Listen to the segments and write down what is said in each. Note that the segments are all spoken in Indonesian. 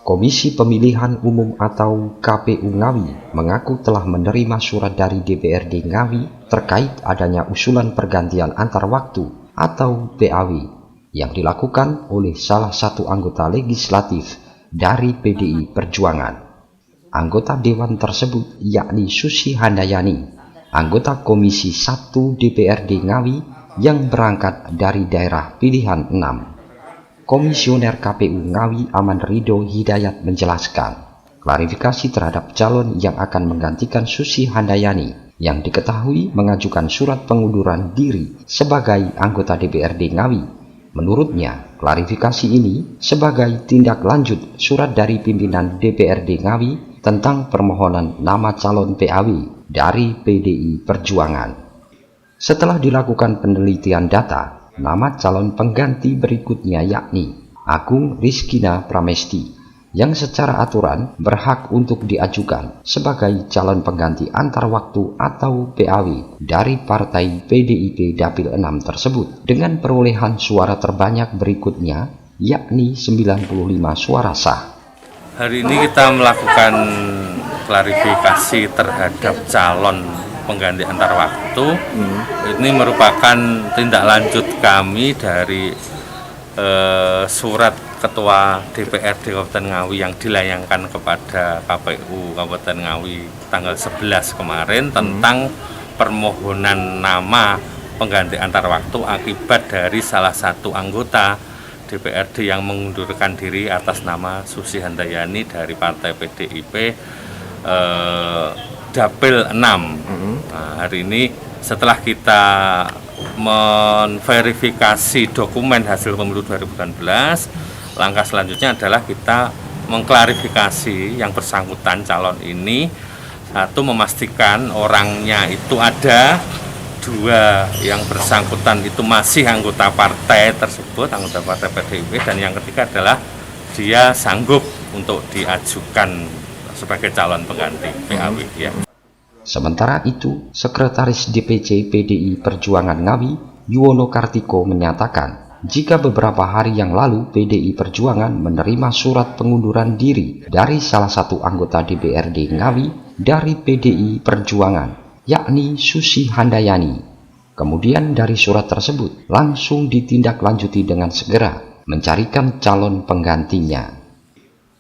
Komisi Pemilihan Umum atau KPU Ngawi mengaku telah menerima surat dari DPRD Ngawi terkait adanya usulan pergantian antar waktu atau PAW yang dilakukan oleh salah satu anggota legislatif dari PDI Perjuangan. Anggota dewan tersebut yakni Susi Handayani, anggota Komisi 1 DPRD Ngawi yang berangkat dari daerah pilihan 6. Komisioner KPU Ngawi Aman Ridho Hidayat menjelaskan, klarifikasi terhadap calon yang akan menggantikan Susi Handayani yang diketahui mengajukan surat pengunduran diri sebagai anggota DPRD Ngawi. Menurutnya, klarifikasi ini sebagai tindak lanjut surat dari pimpinan DPRD Ngawi tentang permohonan nama calon PAW dari PDI Perjuangan. Setelah dilakukan penelitian data, nama calon pengganti berikutnya yakni Agung Rizkina Pramesti yang secara aturan berhak untuk diajukan sebagai calon pengganti antar waktu atau PAW dari Partai PDIP Dapil 6 tersebut dengan perolehan suara terbanyak berikutnya yakni 95 suara sah. Hari ini kita melakukan klarifikasi terhadap calon pengganti antar waktu. Ini merupakan tindak lanjut kami dari surat Ketua DPRD Kabupaten Ngawi yang dilayangkan kepada KPU Kabupaten Ngawi tanggal 11 kemarin tentang permohonan nama pengganti antar waktu akibat dari salah satu anggota DPRD yang mengundurkan diri atas nama Susi Handayani dari Partai PDIP Dapil 6. Nah, hari ini setelah kita memverifikasi dokumen hasil pemilu 2019, langkah selanjutnya adalah kita mengklarifikasi yang bersangkutan calon ini. Satu, memastikan orangnya itu ada. Dua, yang bersangkutan itu masih anggota partai tersebut, anggota partai PDIP. Dan yang ketiga adalah dia sanggup untuk diajukan sebagai calon pengganti PAW. Ya. Sementara itu, Sekretaris DPC PDI Perjuangan Ngawi, Yuwono Kartiko menyatakan, jika beberapa hari yang lalu PDI Perjuangan menerima surat pengunduran diri dari salah satu anggota DPRD Ngawi dari PDI Perjuangan, yakni Susi Handayani. Kemudian dari surat tersebut langsung ditindaklanjuti dengan segera mencarikan calon penggantinya.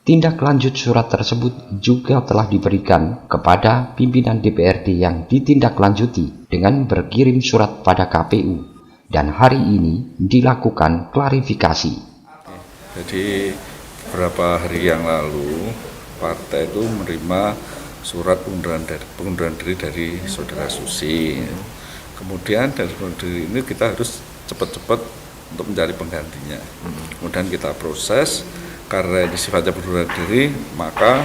Tindak lanjut surat tersebut juga telah diberikan kepada pimpinan DPRD yang ditindaklanjuti dengan berkirim surat pada KPU dan hari ini dilakukan klarifikasi. Jadi beberapa hari yang lalu partai itu menerima surat pengunduran diri dari saudara Susi. Kemudian dari pengunduran diri ini kita harus cepat-cepat untuk mencari penggantinya. Kemudian kita proses. Karena ini sifatnya pengunduran diri, maka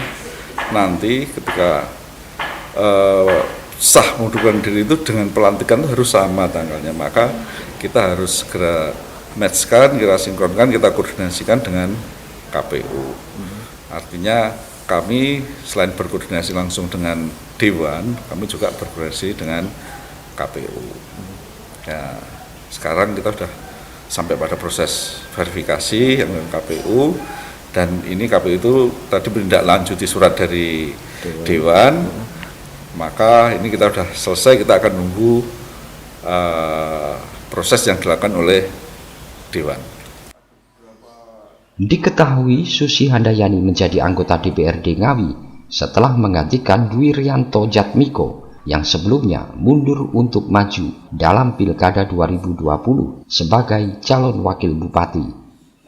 nanti ketika sah pengunduran diri itu dengan pelantikan itu harus sama tanggalnya. Maka kita harus segera matchkan, kita sinkronkan, kita koordinasikan dengan KPU. Artinya kami selain berkoordinasi langsung dengan Dewan, kami juga berkoordinasi dengan KPU. Ya, sekarang kita sudah sampai pada proses verifikasi yang dengan KPU. Dan ini KPU itu tadi menindaklanjuti surat dari Dewan, maka ini kita sudah selesai, kita akan nunggu proses yang dilakukan oleh Dewan. Diketahui Susi Handayani menjadi anggota DPRD Ngawi setelah menggantikan Dwi Rianto Jatmiko yang sebelumnya mundur untuk maju dalam Pilkada 2020 sebagai calon wakil bupati.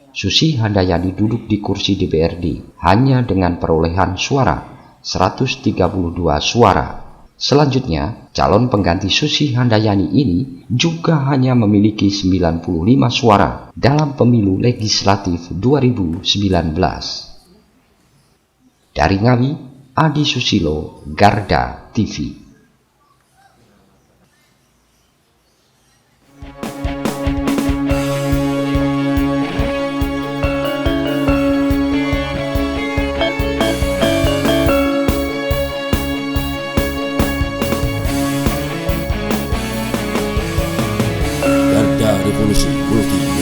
Susi Handayani duduk di kursi DPRD hanya dengan perolehan suara 132 suara. Selanjutnya, calon pengganti Susi Handayani ini juga hanya memiliki 95 suara dalam pemilu legislatif 2019. Dari Ngawi, Adi Susilo, Garda TV. Revolusi Multi